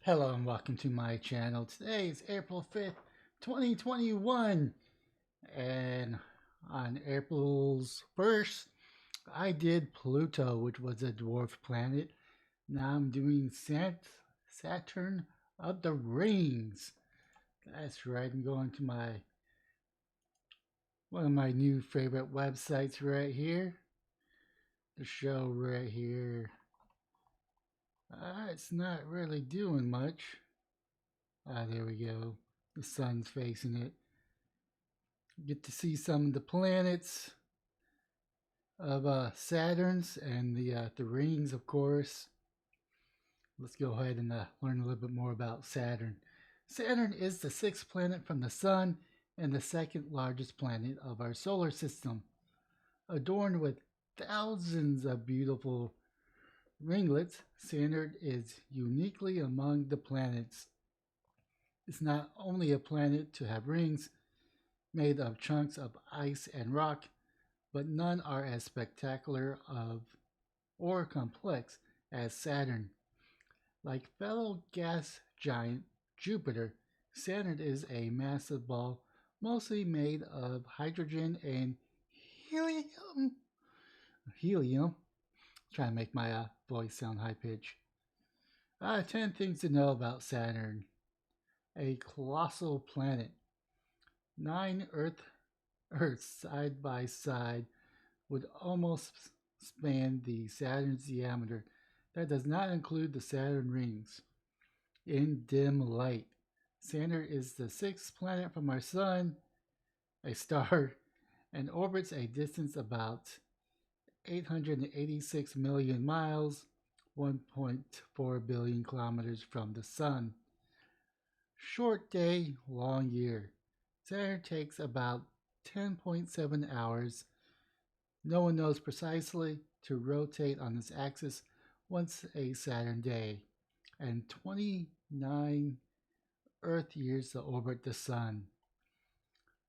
Hello and welcome to my channel. Today is April 5th, 2021. And on April's 1st, I did Pluto, which was a dwarf planet. Now I'm doing Saturn of the Rings. That's right, I'm going to one of my new favorite websites right here. The show right here. It's not really doing much. There we go. The sun's facing it. Get to see some of the planets of Saturn's and the rings, of course. Let's go ahead and learn a little bit more about Saturn. Saturn is the sixth planet from the Sun and the second largest planet of our solar system. Adorned with thousands of beautiful ringlets, Saturn is uniquely among the planets. It's not only a planet to have rings made of chunks of ice and rock, but none are as spectacular or complex as Saturn. Like fellow gas giant Jupiter, Saturn is a massive ball mostly made of hydrogen and helium. Helium. Trying to make my voice sound high pitched. 10 things to know about Saturn. A colossal planet. 9 Earths side by side would almost span the Saturn's diameter. That does not include the Saturn rings. In dim light, Saturn is the sixth planet from our Sun, a star, and orbits a distance about 886 million miles, 1.4 billion kilometers from the Sun. Short day, long year. Saturn takes about 10.7 hours. No one knows precisely to rotate on its axis once a Saturn day, and 29 Earth years to orbit the Sun.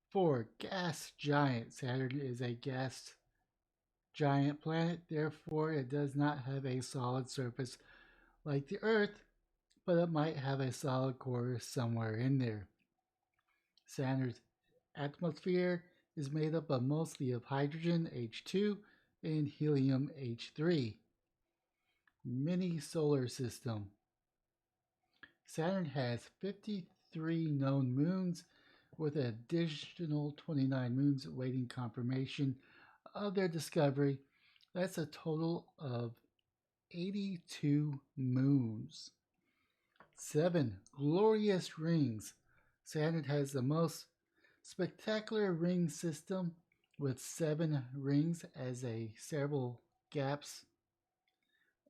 4. Gas giant. Saturn is a gas giant planet, therefore it does not have a solid surface like the Earth, but it might have a solid core somewhere in there. Saturn's atmosphere is made up of mostly of hydrogen H2 and helium H3. Mini solar system. Saturn has 53 known moons with an additional 29 moons awaiting confirmation of their discovery. That's a total of 82 moons. 7. Glorious rings. Saturn has the most spectacular ring system with 7 rings as several gaps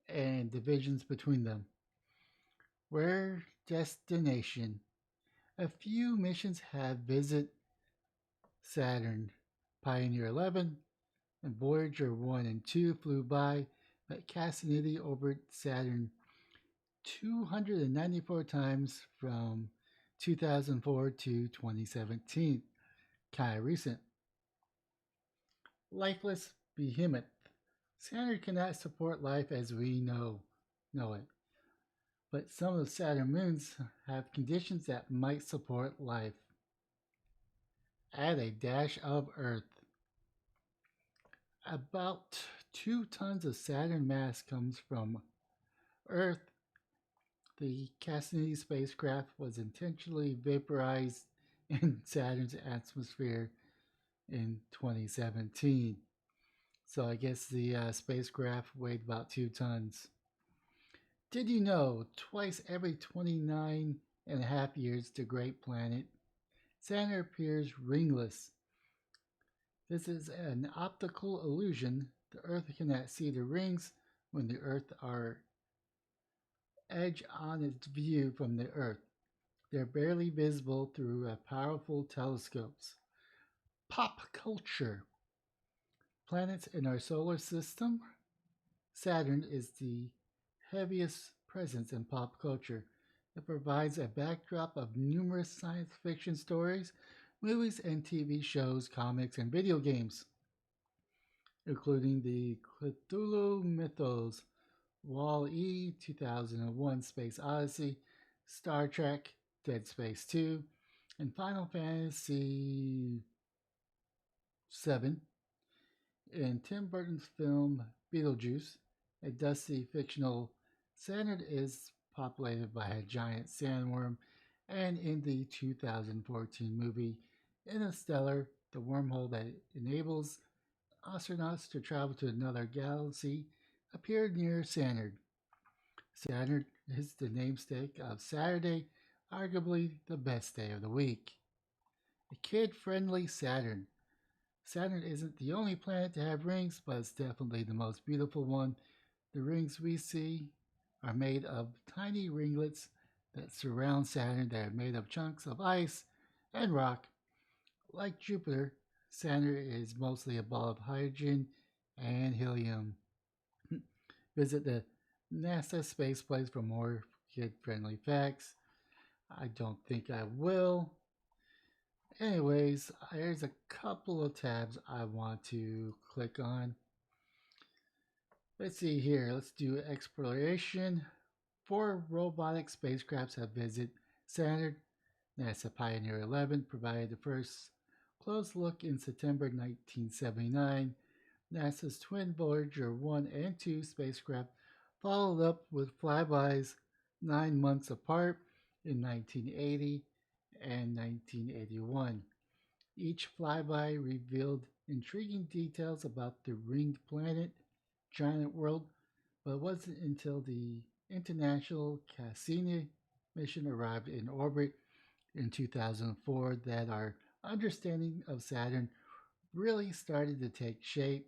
and divisions between them. Rare destination. A few missions have visited Saturn. Pioneer 11 and Voyager 1 and 2 flew by, but Cassini orbited Saturn 294 times from 2004 to 2017. Kind of recent. Lifeless behemoth. Saturn cannot support life as we know it. But some of the Saturn moons have conditions that might support life. Add a dash of Earth. About 2 tons of Saturn mass comes from Earth. The Cassini spacecraft was intentionally vaporized in Saturn's atmosphere in 2017. So I guess the spacecraft weighed about 2 tons. Did you know twice every 29 and a half years the great planet Saturn appears ringless? This is an optical illusion. The Earth cannot see the rings when the Earth are edge on its view from the Earth. They're barely visible through powerful telescopes. Pop culture. Planets in our solar system. Saturn is the heaviest presence in pop culture. It provides a backdrop of numerous science fiction stories, movies and TV shows, comics, and video games, including the Cthulhu mythos, Wall-E, 2001 Space Odyssey, Star Trek, Dead Space 2, and Final Fantasy 7. In Tim Burton's film Beetlejuice, a dusty fictional Saturn is populated by a giant sandworm, and in the 2014 movie Interstellar, the wormhole that enables astronauts to travel to another galaxy appeared near Saturn. Saturn is the namesake of Saturday, arguably the best day of the week. A kid friendly Saturn. Saturn isn't the only planet to have rings, but it's definitely the most beautiful one. The rings we see are made of tiny ringlets that surround Saturn that are made of chunks of ice and rock. Like Jupiter, Saturn is mostly a ball of hydrogen and helium. Visit the NASA space place for more kid friendly facts. I don't think I will. Anyways, there's a couple of tabs I want to click on. Let's see here. Let's do exploration. 4 robotic spacecrafts have visited Saturn. NASA Pioneer 11 provided the first close look in September 1979. NASA's twin Voyager 1 and 2 spacecraft followed up with flybys 9 months apart in 1980 and 1981. Each flyby revealed intriguing details about the ringed planet, giant world, but it wasn't until the International Cassini mission arrived in orbit in 2004 that our understanding of Saturn really started to take shape.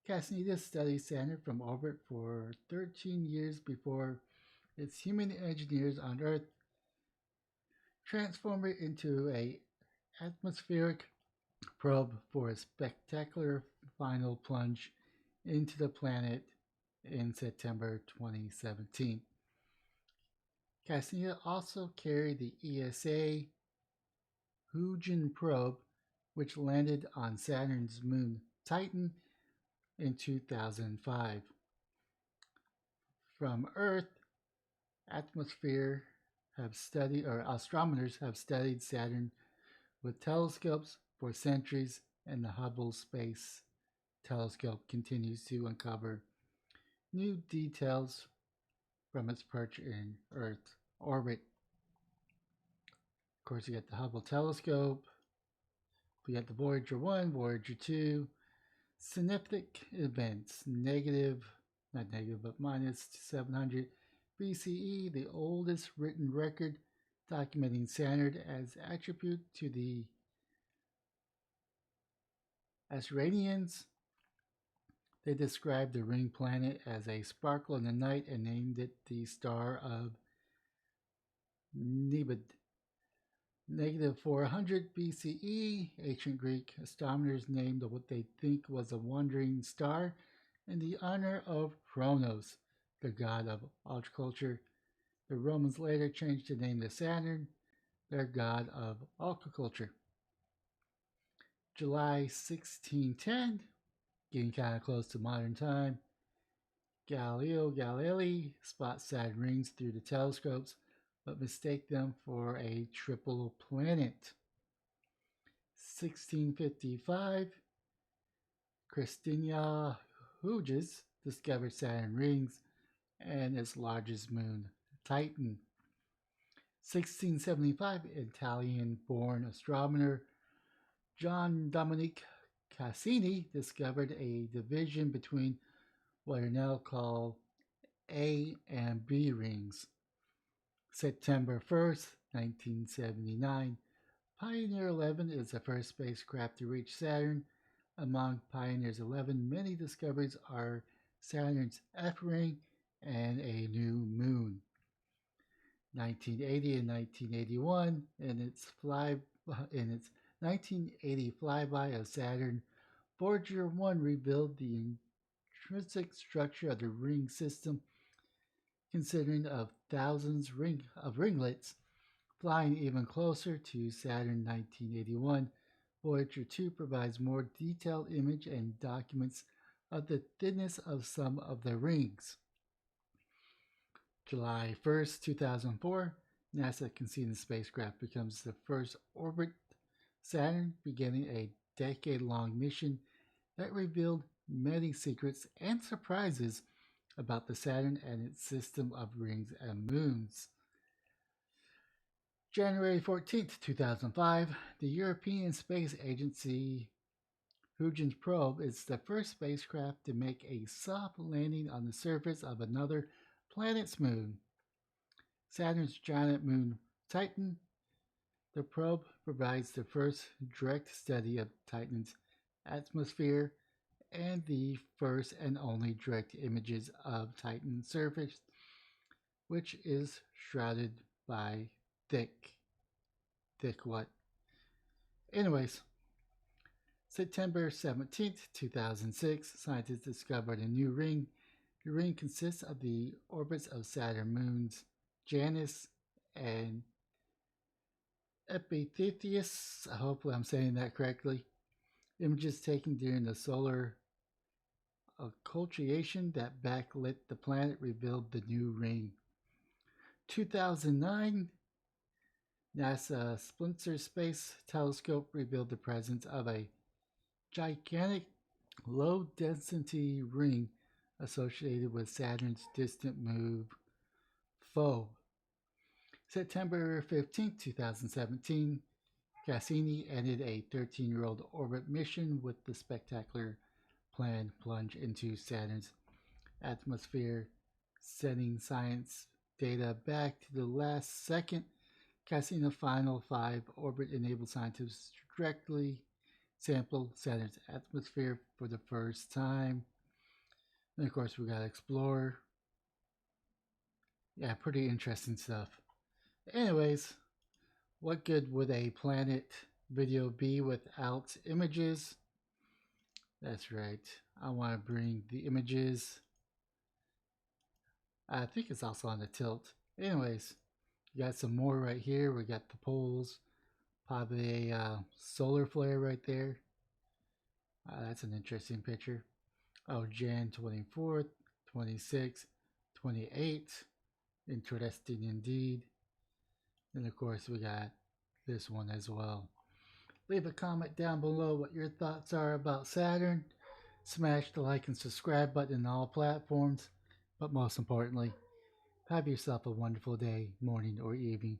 Cassini studied Saturn from orbit for 13 years before its human engineers on Earth transformed it into a atmospheric probe for a spectacular final plunge into the planet in September 2017. Cassini also carried the ESA Huygens probe, which landed on Saturn's moon Titan in 2005. From Earth, atmosphere have studied, or astronomers have studied Saturn with telescopes for centuries, and the Hubble Space Telescope continues to uncover new details from its perch in Earth orbit. Of course, you got the Hubble Telescope, we got the Voyager 1, Voyager 2, significant events, not negative, but minus 700 BCE, the oldest written record documenting Saturn as attribute to the Assyrians. They described the ring planet as a sparkle in the night and named it the Star of Nebud. Negative 400 BCE, ancient Greek astronomers named what they think was a wandering star in the honor of Kronos, the god of agriculture. The Romans later changed the name to Saturn, their god of agriculture. July 1610, getting kind of close to modern time, Galileo Galilei spots Saturn rings through the telescopes, but mistake them for a triple planet. 1655, Christina Huygens discovered Saturn rings and its largest moon, Titan. 1675, Italian-born astronomer John Dominic Cassini discovered a division between what are now called A and B rings. September 1st, 1979, Pioneer 11 is the first spacecraft to reach Saturn. Among Pioneer's 11 many discoveries are Saturn's F ring and a new moon. 1980 and 1981, in its 1980 flyby of Saturn, Voyager 1 revealed the intrinsic structure of the ring system, consisting of thousands of ringlets. Flying even closer to Saturn 1981, Voyager 2 provides more detailed image and documents of the thinness of some of the rings. July 1st, 2004, NASA Cassini spacecraft becomes the first orbit Saturn, beginning a decade-long mission that revealed many secrets and surprises about the Saturn and its system of rings and moons. January 14th, 2005, the European Space Agency Huygens probe is the first spacecraft to make a soft landing on the surface of another planet's moon. Saturn's giant moon Titan. The probe provides the first direct study of Titan's atmosphere and the first and only direct images of Titan's surface, which is shrouded by thick, thick what? Anyways, September 17th, 2006, scientists discovered a new ring. The ring consists of the orbits of Saturn moons Janus and Epiphyseus. Hopefully, I'm saying that correctly. Images taken during the solar occultation that backlit the planet revealed the new ring. 2009, NASA Spitzer Space Telescope revealed the presence of a gigantic low-density ring associated with Saturn's distant moon Phoebe. September 15, 2017, Cassini ended a 13-year-old orbit mission with the spectacular planned plunge into Saturn's atmosphere, sending science data back to the last second. Cassini's Final 5 orbit enabled scientists to directly sample Saturn's atmosphere for the first time. And of course, we got Explorer. Yeah, pretty interesting stuff. Anyways, what good would a planet video be without images? That's right. I want to bring the images. I think it's also on the tilt. Anyways, you got some more right here. We got the poles. Probably a solar flare right there. That's an interesting picture. Oh, Jan 24th, 26th, 28th. Interesting indeed. And of course, we got this one as well. Leave a comment down below what your thoughts are about Saturn. Smash the like and subscribe button on all platforms. But most importantly, have yourself a wonderful day, morning, or evening.